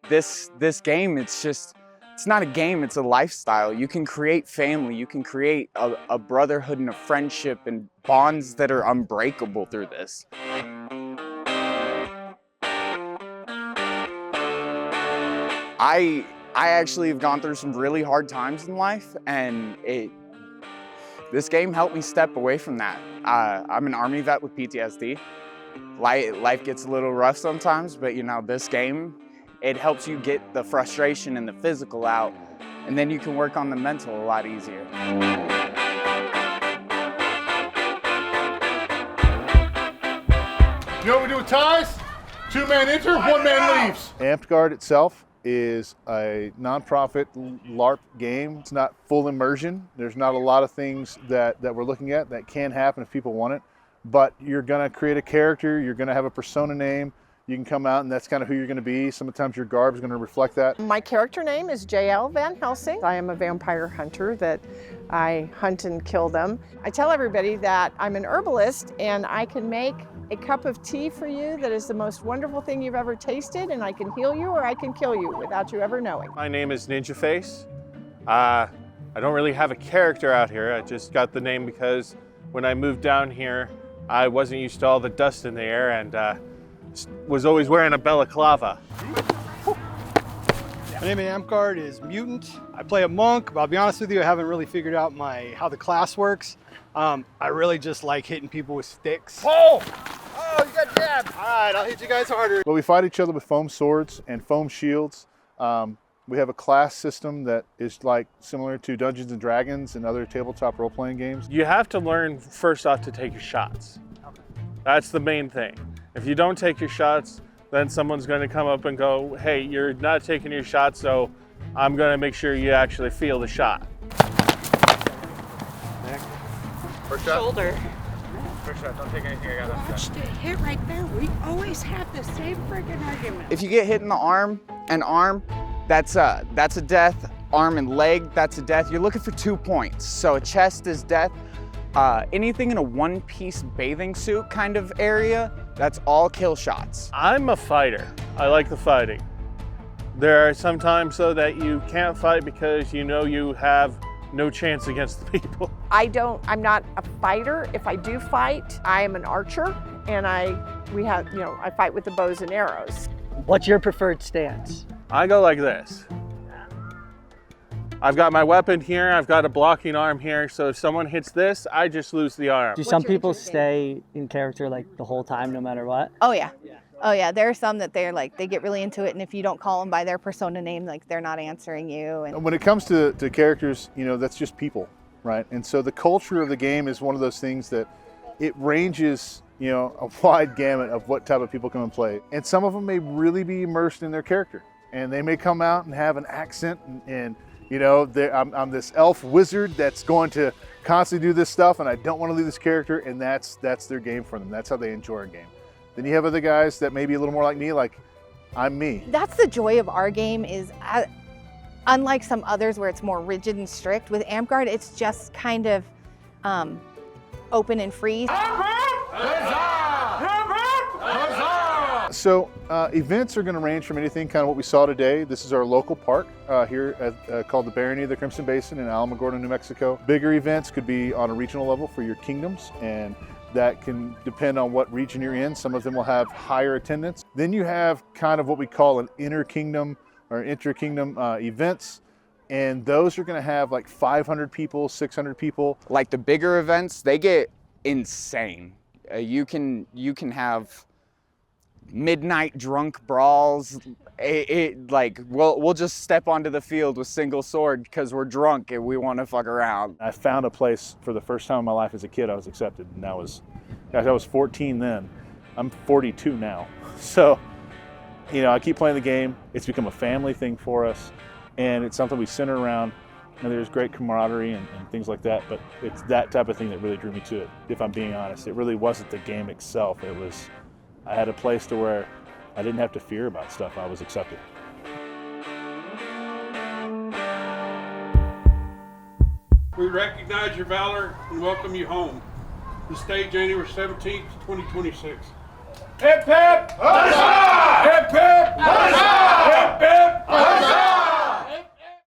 This game, it's not a game, it's a lifestyle. You can create family, you can create a brotherhood and a friendship and bonds that are unbreakable through this. I actually have gone through some really hard times in life, and this game helped me step away from that. I'm an Army vet with PTSD. Life gets a little rough sometimes, but you know, this game, it helps you get the frustration and the physical out, and then you can work on the mental a lot easier. You know what we do with ties? 2-man enter, 1-man leaves. Amtgard itself is a nonprofit LARP game. It's not full immersion. There's not a lot of things that we're looking at that can happen if people want it, but you're gonna create a character, you're gonna have a persona name, you can come out and that's kind of who you're gonna be. Sometimes your garb is gonna reflect that. My character name is JL Van Helsing. I am a vampire hunter that I hunt and kill them. I tell everybody that I'm an herbalist and I can make a cup of tea for you that is the most wonderful thing you've ever tasted, and I can heal you or I can kill you without you ever knowing. My name is Ninja Face. I don't really have a character out here. I just got the name because when I moved down here, I wasn't used to all the dust in the air and was always wearing a balaclava. My name in Amtgard is Mutant. I play a monk, but I'll be honest with you, I haven't really figured out how the class works. I really just like hitting people with sticks. Oh, you got jabbed. All right, I'll hit you guys harder. Well, we fight each other with foam swords and foam shields. We have a class system that is like similar to Dungeons and Dragons and other tabletop role-playing games. You have to learn first off to take your shots. That's the main thing. If you don't take your shots, then someone's going to come up and go, hey, you're not taking your shot, so I'm going to make sure you actually feel the shot. First shot. Shoulder. First shot, don't take anything, I got that. Watch the hit right there. We always have the same friggin' argument. If you get hit in the arm, that's a death. Arm and leg, that's a death. You're looking for 2 points. So a chest is death. Anything in a one-piece bathing suit kind of area, that's all kill shots. I'm a fighter. I like the fighting. There are some times though that you can't fight because you know you have no chance against the people. I'm not a fighter. If I do fight, I am an archer, and I fight with the bows and arrows. What's your preferred stance? I go like this. I've got my weapon here, I've got a blocking arm here, so if someone hits this, I just lose the arm. Do some people stay in character like the whole time no matter what? Oh yeah. Oh yeah, there are some that they get really into it, and if you don't call them by their persona name, like they're not answering you. And when it comes to characters, you know, that's just people, right? And so the culture of the game is one of those things that it ranges, you know, a wide gamut of what type of people come and play. And some of them may really be immersed in their character, and they may come out and have an accent and you know, I'm this elf wizard that's going to constantly do this stuff, and I don't want to leave this character, and that's their game for them. That's how they enjoy a game. Then you have other guys that may be a little more like me, like I'm me. that's the joy of our game is, unlike some others where it's more rigid and strict, with Amtgard, it's just kind of open and free. So events are going to range from anything kind of what we saw today. This is our local park here called the Barony of the Crimson Basin in Alamogordo, New Mexico. Bigger events could be on a regional level for your kingdoms, and that can depend on what region you're in. Some of them will have higher attendance. Then you have kind of what we call an inter-kingdom or inter-kingdom events, and those are going to have like 500 people, 600 people. Like the bigger events, they get insane. You can have midnight drunk brawls. We'll just step onto the field with single sword because we're drunk and we want to fuck around. I found a place for the first time in my life as a kid. I was accepted, and I was 14 then. I'm 42 now. So, you know, I keep playing the game. It's become a family thing for us, and it's something we center around. And there's great camaraderie and things like that, but it's that type of thing that really drew me to it. If I'm being honest, it really wasn't the game itself. It was, I had a place to where I didn't have to fear about stuff. I was accepted. We recognize your valor and welcome you home. This date, January 17th, 2026. Hip hip! Huzzah! Hip